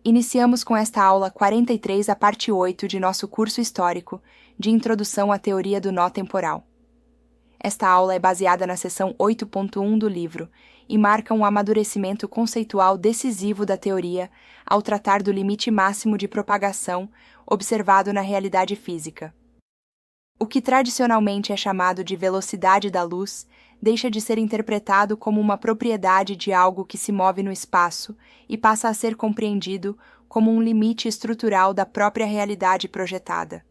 Iniciamos com esta aula 43 a parte 8 de nosso curso histórico de Introdução à Teoria do Nó Temporal. Esta aula é baseada na seção 8.1 do livro e marca um amadurecimento conceitual decisivo da teoria ao tratar do limite máximo de propagação observado na realidade física. O que tradicionalmente é chamado de velocidade da luz deixa de ser interpretado como uma propriedade de algo que se move no espaço e passa a ser compreendido como um limite estrutural da própria realidade projetada.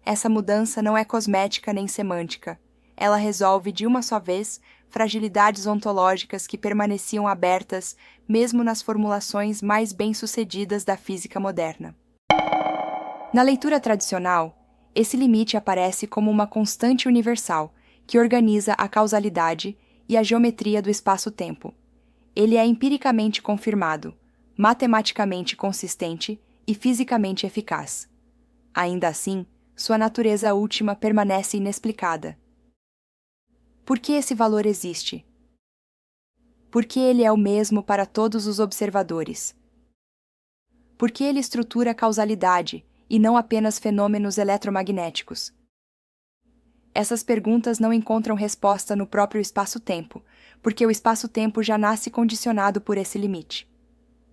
Essa mudança não é cosmética nem semântica. Ela resolve de uma só vez fragilidades ontológicas que permaneciam abertas mesmo nas formulações mais bem-sucedidas da física moderna. Na leitura tradicional, esse limite aparece como uma constante universal que organiza a causalidade e a geometria do espaço-tempo. Ele é empiricamente confirmado, matematicamente consistente e fisicamente eficaz. Ainda assim, sua natureza última permanece inexplicada. Por que esse valor existe? Porque ele é o mesmo para todos os observadores. Porque ele estrutura a causalidade e não apenas fenômenos eletromagnéticos. Essas perguntas não encontram resposta no próprio espaço-tempo, porque o espaço-tempo já nasce condicionado por esse limite.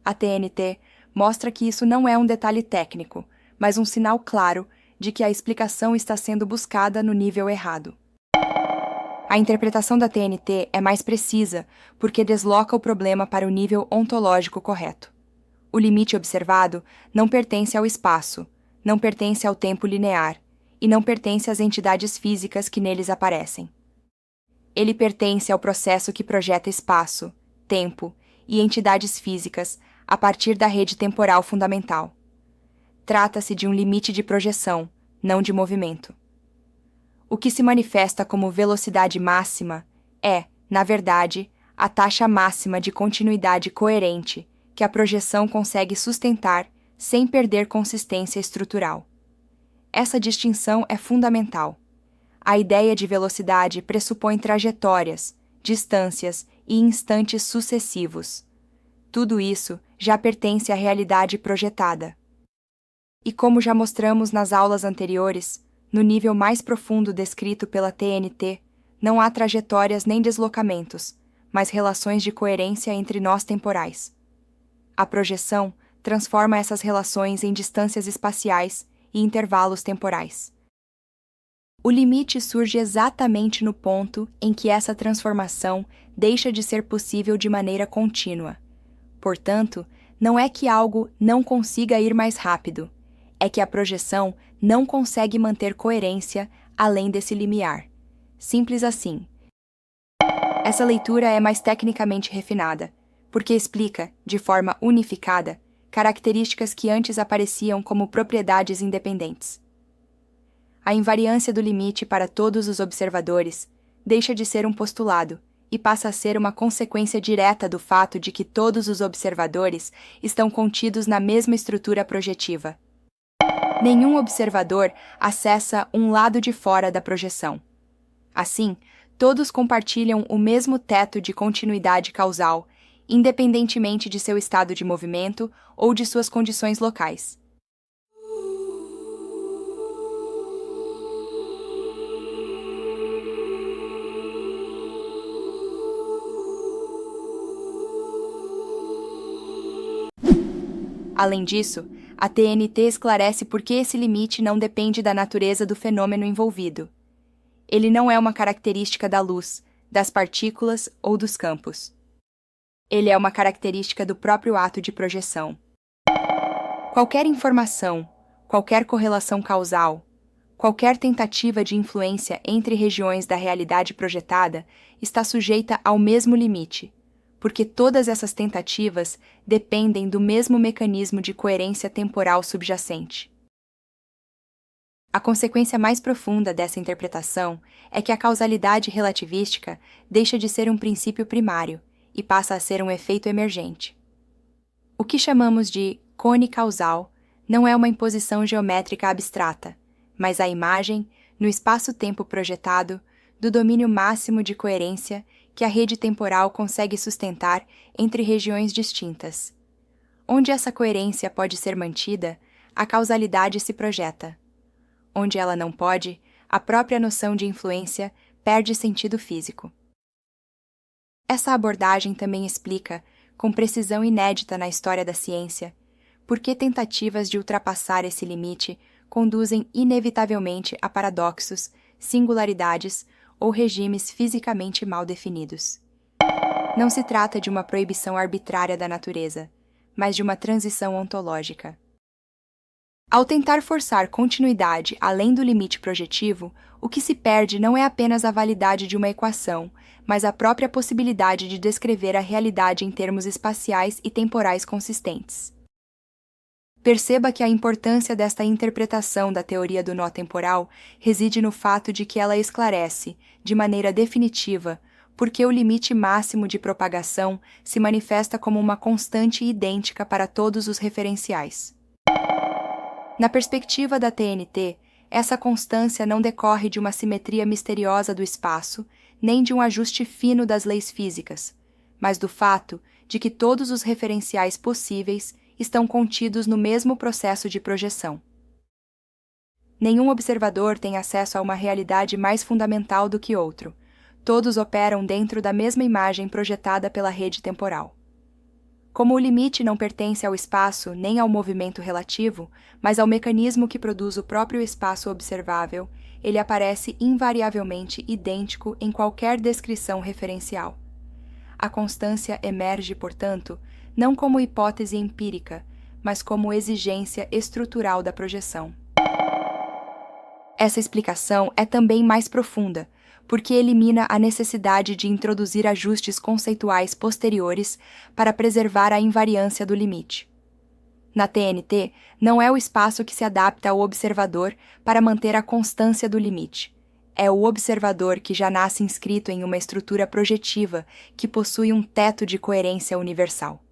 A TNT mostra que isso não é um detalhe técnico, mas um sinal claro de que a explicação está sendo buscada no nível errado. A interpretação da TNT é mais precisa, porque desloca o problema para o nível ontológico correto. O limite observado não pertence ao espaço, não pertence ao tempo linear, e não pertence às entidades físicas que neles aparecem. Ele pertence ao processo que projeta espaço, tempo e entidades físicas a partir da rede temporal fundamental. Trata-se de um limite de projeção, não de movimento. O que se manifesta como velocidade máxima é, na verdade, a taxa máxima de continuidade coerente que a projeção consegue sustentar sem perder consistência estrutural. Essa distinção é fundamental. A ideia de velocidade pressupõe trajetórias, distâncias e instantes sucessivos. Tudo isso já pertence à realidade projetada. E como já mostramos nas aulas anteriores, no nível mais profundo descrito pela TNT, não há trajetórias nem deslocamentos, mas relações de coerência entre nós temporais. A projeção transforma essas relações em distâncias espaciais e intervalos temporais. O limite surge exatamente no ponto em que essa transformação deixa de ser possível de maneira contínua. Portanto, não é que algo não consiga ir mais rápido, é que a projeção não consegue manter coerência além desse limiar. Simples assim. Essa leitura é mais tecnicamente refinada, porque explica, de forma unificada, características que antes apareciam como propriedades independentes. A invariância do limite para todos os observadores deixa de ser um postulado e passa a ser uma consequência direta do fato de que todos os observadores estão contidos na mesma estrutura projetiva. Nenhum observador acessa um lado de fora da projeção. Assim, todos compartilham o mesmo teto de continuidade causal, independentemente de seu estado de movimento ou de suas condições locais. Além disso, a TNT esclarece por que esse limite não depende da natureza do fenômeno envolvido. Ele não é uma característica da luz, das partículas ou dos campos. Ele é uma característica do próprio ato de projeção. Qualquer informação, qualquer correlação causal, qualquer tentativa de influência entre regiões da realidade projetada está sujeita ao mesmo limite, porque todas essas tentativas dependem do mesmo mecanismo de coerência temporal subjacente. A consequência mais profunda dessa interpretação é que a causalidade relativística deixa de ser um princípio primário e passa a ser um efeito emergente. O que chamamos de cone causal não é uma imposição geométrica abstrata, mas a imagem, no espaço-tempo projetado, do domínio máximo de coerência que a rede temporal consegue sustentar entre regiões distintas. Onde essa coerência pode ser mantida, a causalidade se projeta. Onde ela não pode, a própria noção de influência perde sentido físico. Essa abordagem também explica, com precisão inédita na história da ciência, por que tentativas de ultrapassar esse limite conduzem inevitavelmente a paradoxos, singularidades ou regimes fisicamente mal definidos. Não se trata de uma proibição arbitrária da natureza, mas de uma transição ontológica. Ao tentar forçar continuidade além do limite projetivo, o que se perde não é apenas a validade de uma equação, mas a própria possibilidade de descrever a realidade em termos espaciais e temporais consistentes. Perceba que a importância desta interpretação da teoria do nó temporal reside no fato de que ela esclarece, de maneira definitiva, por que o limite máximo de propagação se manifesta como uma constante idêntica para todos os referenciais. Na perspectiva da TNT, essa constância não decorre de uma simetria misteriosa do espaço, nem de um ajuste fino das leis físicas, mas do fato de que todos os referenciais possíveis estão contidos no mesmo processo de projeção. Nenhum observador tem acesso a uma realidade mais fundamental do que outro. Todos operam dentro da mesma imagem projetada pela rede temporal. Como o limite não pertence ao espaço nem ao movimento relativo, mas ao mecanismo que produz o próprio espaço observável, ele aparece invariavelmente idêntico em qualquer descrição referencial. A constância emerge, portanto, não como hipótese empírica, mas como exigência estrutural da projeção. Essa explicação é também mais profunda, porque elimina a necessidade de introduzir ajustes conceituais posteriores para preservar a invariância do limite. Na TNT, não é o espaço que se adapta ao observador para manter a constância do limite. É o observador que já nasce inscrito em uma estrutura projetiva que possui um teto de coerência universal.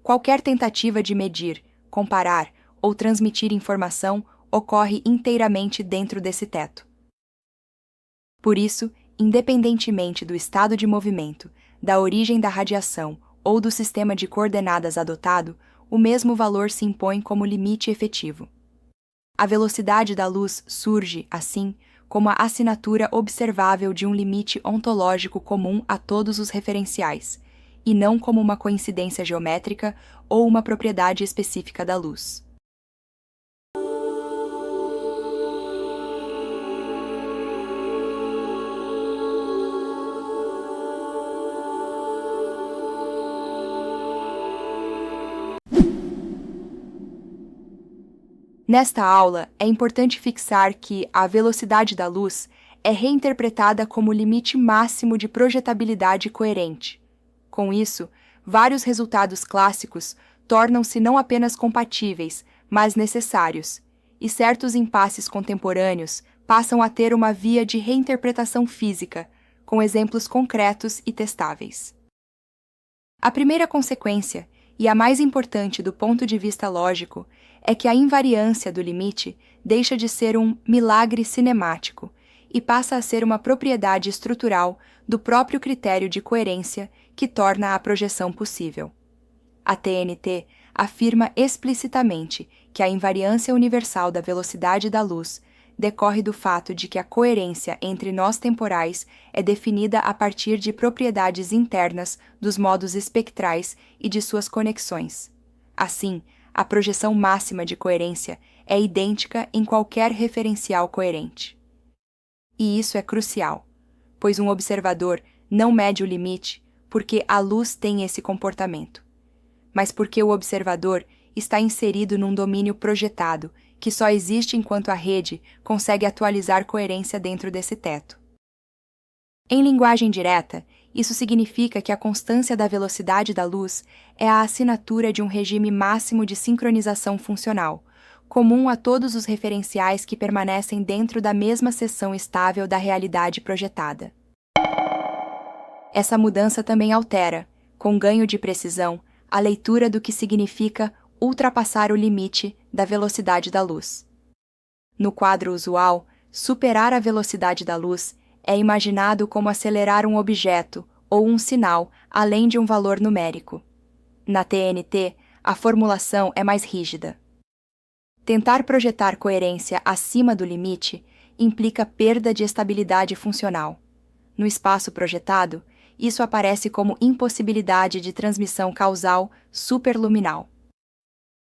Qualquer tentativa de medir, comparar ou transmitir informação ocorre inteiramente dentro desse teto. Por isso, independentemente do estado de movimento, da origem da radiação ou do sistema de coordenadas adotado, o mesmo valor se impõe como limite efetivo. A velocidade da luz surge, assim, como a assinatura observável de um limite ontológico comum a todos os referenciais, e não como uma coincidência geométrica ou uma propriedade específica da luz. Nesta aula, é importante fixar que a velocidade da luz é reinterpretada como limite máximo de projetabilidade coerente. Com isso, vários resultados clássicos tornam-se não apenas compatíveis, mas necessários, e certos impasses contemporâneos passam a ter uma via de reinterpretação física, com exemplos concretos e testáveis. A primeira consequência, e a mais importante do ponto de vista lógico, é que a invariância do limite deixa de ser um milagre cinemático e passa a ser uma propriedade estrutural do próprio critério de coerência que torna a projeção possível. A TNT afirma explicitamente que a invariância universal da velocidade da luz decorre do fato de que a coerência entre nós temporais é definida a partir de propriedades internas dos modos espectrais e de suas conexões. Assim, a projeção máxima de coerência é idêntica em qualquer referencial coerente. E isso é crucial, pois um observador não mede o limite porque a luz tem esse comportamento, mas porque o observador está inserido num domínio projetado que só existe enquanto a rede consegue atualizar coerência dentro desse teto. Em linguagem direta, isso significa que a constância da velocidade da luz é a assinatura de um regime máximo de sincronização funcional, comum a todos os referenciais que permanecem dentro da mesma seção estável da realidade projetada. Essa mudança também altera, com ganho de precisão, a leitura do que significa ultrapassar o limite da velocidade da luz. No quadro usual, superar a velocidade da luz é imaginado como acelerar um objeto ou um sinal além de um valor numérico. Na TNT, a formulação é mais rígida. Tentar projetar coerência acima do limite implica perda de estabilidade funcional. No espaço projetado, isso aparece como impossibilidade de transmissão causal superluminal.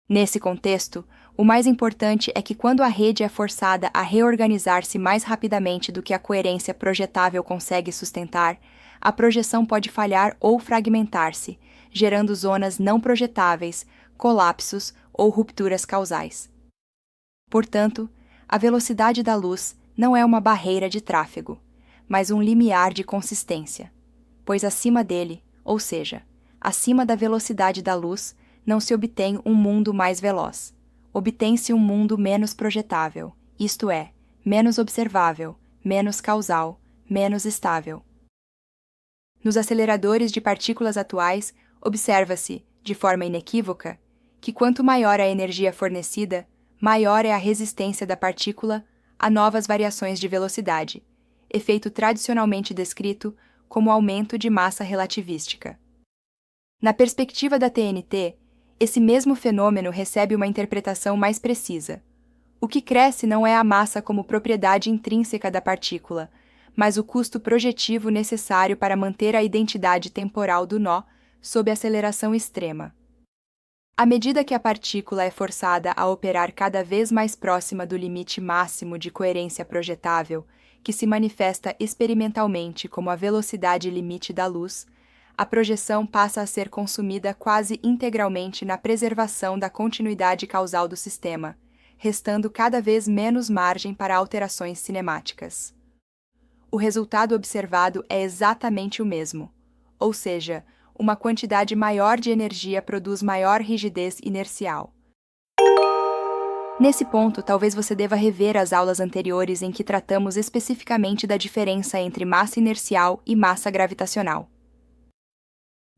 Nesse contexto, o mais importante é que quando a rede é forçada a reorganizar-se mais rapidamente do que a coerência projetável consegue sustentar, a projeção pode falhar ou fragmentar-se, gerando zonas não projetáveis, colapsos ou rupturas causais. Portanto, a velocidade da luz não é uma barreira de tráfego, mas um limiar de consistência, pois acima dele, ou seja, acima da velocidade da luz, não se obtém um mundo mais veloz. Obtém-se um mundo menos projetável, isto é, menos observável, menos causal, menos estável. Nos aceleradores de partículas atuais, observa-se, de forma inequívoca, que quanto maior a energia fornecida, maior é a resistência da partícula a novas variações de velocidade, efeito tradicionalmente descrito como aumento de massa relativística. Na perspectiva da TNT, esse mesmo fenômeno recebe uma interpretação mais precisa. O que cresce não é a massa como propriedade intrínseca da partícula, mas o custo projetivo necessário para manter a identidade temporal do nó sob aceleração extrema. À medida que a partícula é forçada a operar cada vez mais próxima do limite máximo de coerência projetável, que se manifesta experimentalmente como a velocidade limite da luz, a projeção passa a ser consumida quase integralmente na preservação da continuidade causal do sistema, restando cada vez menos margem para alterações cinemáticas. O resultado observado é exatamente o mesmo, ou seja, uma quantidade maior de energia produz maior rigidez inercial. Nesse ponto, talvez você deva rever as aulas anteriores em que tratamos especificamente da diferença entre massa inercial e massa gravitacional.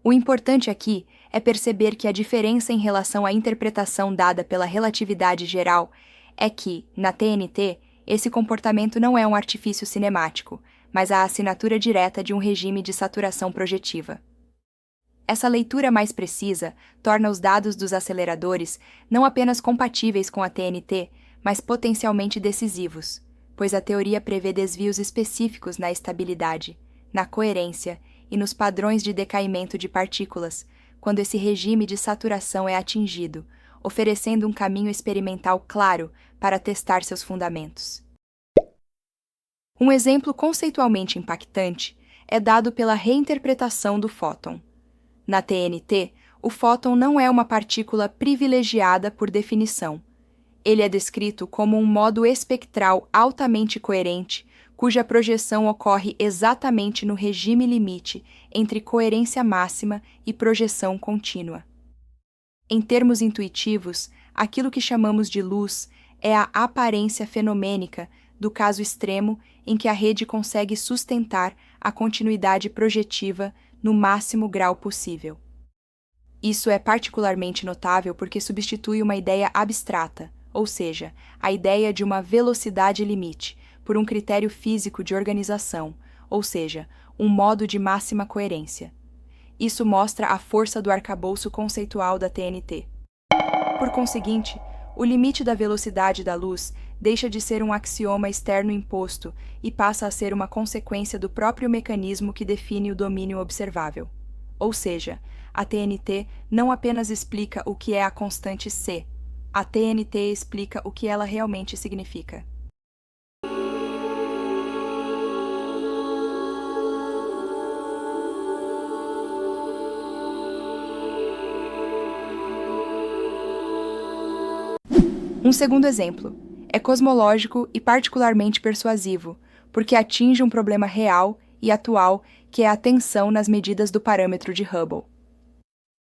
O importante aqui é perceber que a diferença em relação à interpretação dada pela relatividade geral é que, na TNT, esse comportamento não é um artifício cinemático, mas a assinatura direta de um regime de saturação projetiva. Essa leitura mais precisa torna os dados dos aceleradores não apenas compatíveis com a TNT, mas potencialmente decisivos, pois a teoria prevê desvios específicos na estabilidade, na coerência e nos padrões de decaimento de partículas, quando esse regime de saturação é atingido, oferecendo um caminho experimental claro para testar seus fundamentos. Um exemplo conceitualmente impactante é dado pela reinterpretação do fóton. Na TNT, o fóton não é uma partícula privilegiada por definição. Ele é descrito como um modo espectral altamente coerente, cuja projeção ocorre exatamente no regime limite entre coerência máxima e projeção contínua. Em termos intuitivos, aquilo que chamamos de luz é a aparência fenomênica do caso extremo em que a rede consegue sustentar a continuidade projetiva no máximo grau possível. Isso é particularmente notável porque substitui uma ideia abstrata, ou seja, a ideia de uma velocidade limite, por um critério físico de organização, ou seja, um modo de máxima coerência. Isso mostra a força do arcabouço conceitual da TNT. Por conseguinte, o limite da velocidade da luz deixa de ser um axioma externo imposto e passa a ser uma consequência do próprio mecanismo que define o domínio observável. Ou seja, a TNT não apenas explica o que é a constante C, a TNT explica o que ela realmente significa. Um segundo exemplo é cosmológico e particularmente persuasivo, porque atinge um problema real e atual que é a tensão nas medidas do parâmetro de Hubble.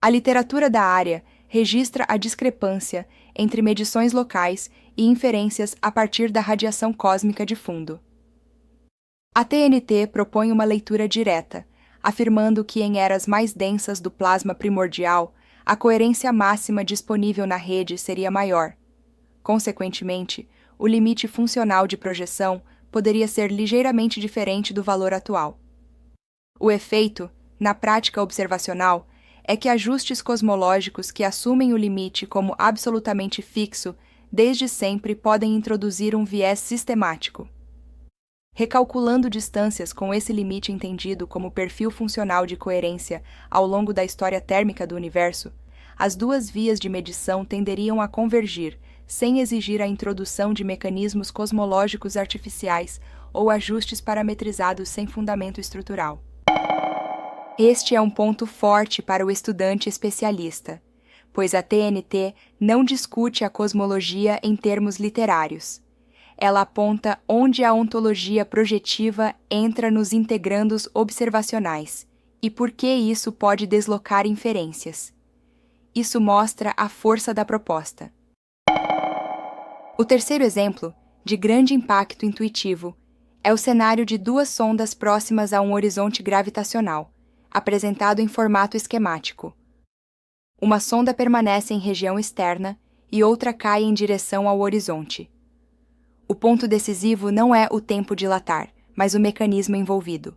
A literatura da área registra a discrepância entre medições locais e inferências a partir da radiação cósmica de fundo. A TNT propõe uma leitura direta, afirmando que em eras mais densas do plasma primordial, a coerência máxima disponível na rede seria maior. Consequentemente, o limite funcional de projeção poderia ser ligeiramente diferente do valor atual. O efeito, na prática observacional, é que ajustes cosmológicos que assumem o limite como absolutamente fixo desde sempre podem introduzir um viés sistemático. Recalculando distâncias com esse limite entendido como perfil funcional de coerência ao longo da história térmica do universo, as duas vias de medição tenderiam a convergir, sem exigir a introdução de mecanismos cosmológicos artificiais ou ajustes parametrizados sem fundamento estrutural. Este é um ponto forte para o estudante especialista, pois a TNT não discute a cosmologia em termos literários. Ela aponta onde a ontologia projetiva entra nos integrandos observacionais e por que isso pode deslocar inferências. Isso mostra a força da proposta. O terceiro exemplo, de grande impacto intuitivo, é o cenário de duas sondas próximas a um horizonte gravitacional, apresentado em formato esquemático. Uma sonda permanece em região externa e outra cai em direção ao horizonte. O ponto decisivo não é o tempo dilatar, mas o mecanismo envolvido.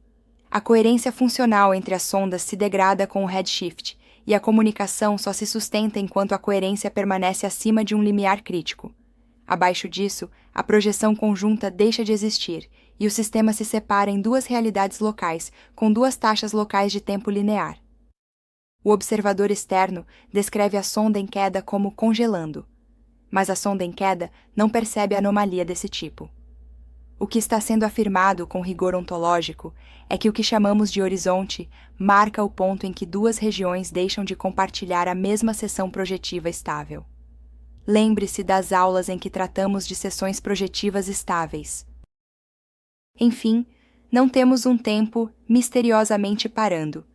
A coerência funcional entre as sondas se degrada com o redshift, e a comunicação só se sustenta enquanto a coerência permanece acima de um limiar crítico. Abaixo disso, a projeção conjunta deixa de existir, e o sistema se separa em duas realidades locais, com duas taxas locais de tempo linear. O observador externo descreve a sonda em queda como congelando, mas a sonda em queda não percebe anomalia desse tipo. O que está sendo afirmado com rigor ontológico é que o que chamamos de horizonte marca o ponto em que duas regiões deixam de compartilhar a mesma seção projetiva estável. Lembre-se das aulas em que tratamos de seções projetivas estáveis. Enfim, não temos um tempo misteriosamente parando.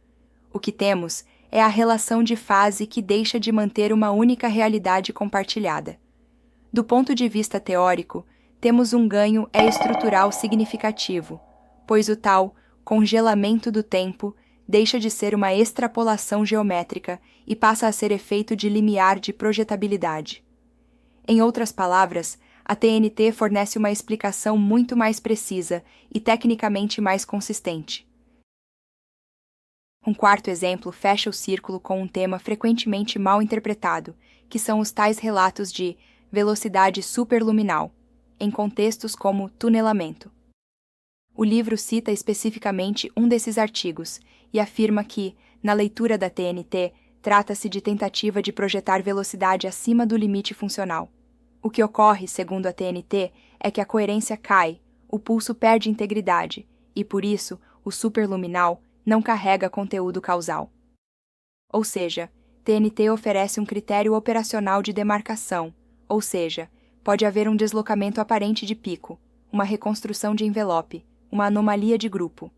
O que temos é a relação de fase que deixa de manter uma única realidade compartilhada. Do ponto de vista teórico, temos um ganho estrutural significativo, pois o tal congelamento do tempo deixa de ser uma extrapolação geométrica e passa a ser efeito de limiar de projetabilidade. Em outras palavras, a TNT fornece uma explicação muito mais precisa e tecnicamente mais consistente. Um quarto exemplo fecha o círculo com um tema frequentemente mal interpretado, que são os tais relatos de velocidade superluminal, em contextos como tunelamento. O livro cita especificamente um desses artigos e afirma que, na leitura da TNT, trata-se de tentativa de projetar velocidade acima do limite funcional. O que ocorre, segundo a TNT, é que a coerência cai, o pulso perde integridade e, por isso, o superluminal não carrega conteúdo causal. Ou seja, TNT oferece um critério operacional de demarcação, ou seja, pode haver um deslocamento aparente de pico, uma reconstrução de envelope, uma anomalia de grupo.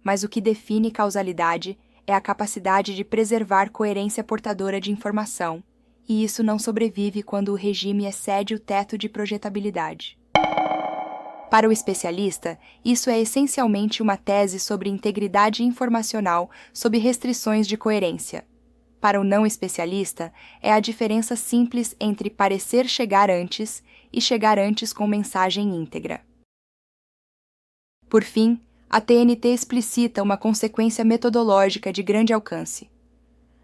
Mas o que define causalidade é a capacidade de preservar coerência portadora de informação, e isso não sobrevive quando o regime excede o teto de projetabilidade. Para o especialista, isso é essencialmente uma tese sobre integridade informacional sob restrições de coerência. Para o não especialista, é a diferença simples entre parecer chegar antes e chegar antes com mensagem íntegra. Por fim, a TNT explicita uma consequência metodológica de grande alcance.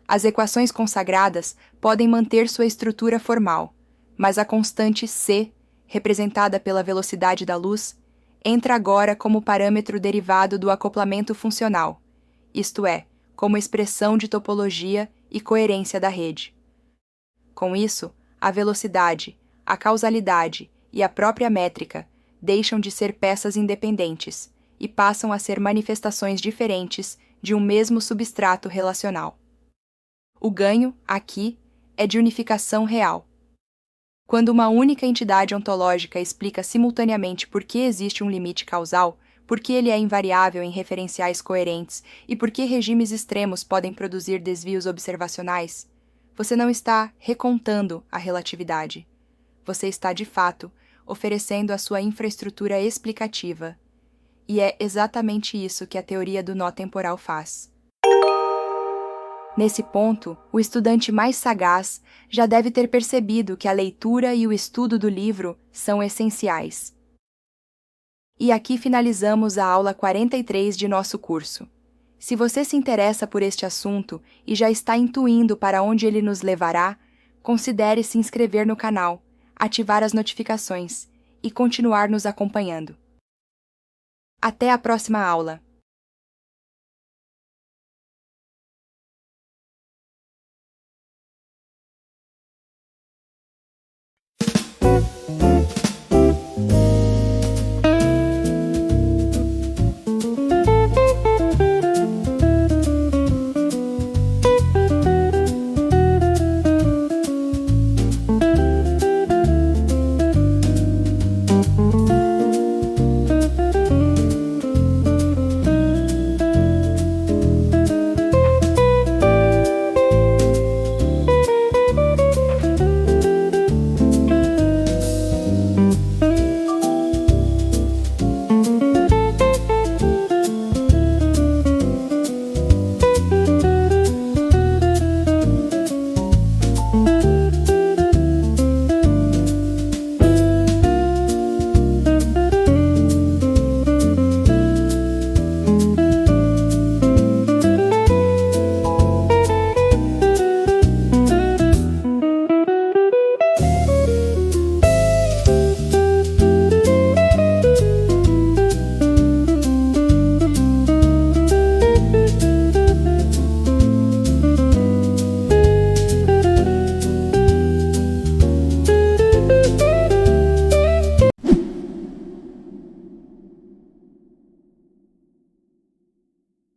As equações consagradas podem manter sua estrutura formal, mas a constante c, representada pela velocidade da luz, entra agora como parâmetro derivado do acoplamento funcional, isto é, como expressão de topologia e coerência da rede. Com isso, a velocidade, a causalidade e a própria métrica deixam de ser peças independentes e passam a ser manifestações diferentes de um mesmo substrato relacional. O ganho, aqui, é de unificação real. Quando uma única entidade ontológica explica simultaneamente por que existe um limite causal, por que ele é invariável em referenciais coerentes e por que regimes extremos podem produzir desvios observacionais, você não está recontando a relatividade. Você está, de fato, oferecendo a sua infraestrutura explicativa. E é exatamente isso que a teoria do nó temporal faz. Nesse ponto, o estudante mais sagaz já deve ter percebido que a leitura e o estudo do livro são essenciais. E aqui finalizamos a aula 43 de nosso curso. Se você se interessa por este assunto e já está intuindo para onde ele nos levará, considere se inscrever no canal, ativar as notificações e continuar nos acompanhando. Até a próxima aula!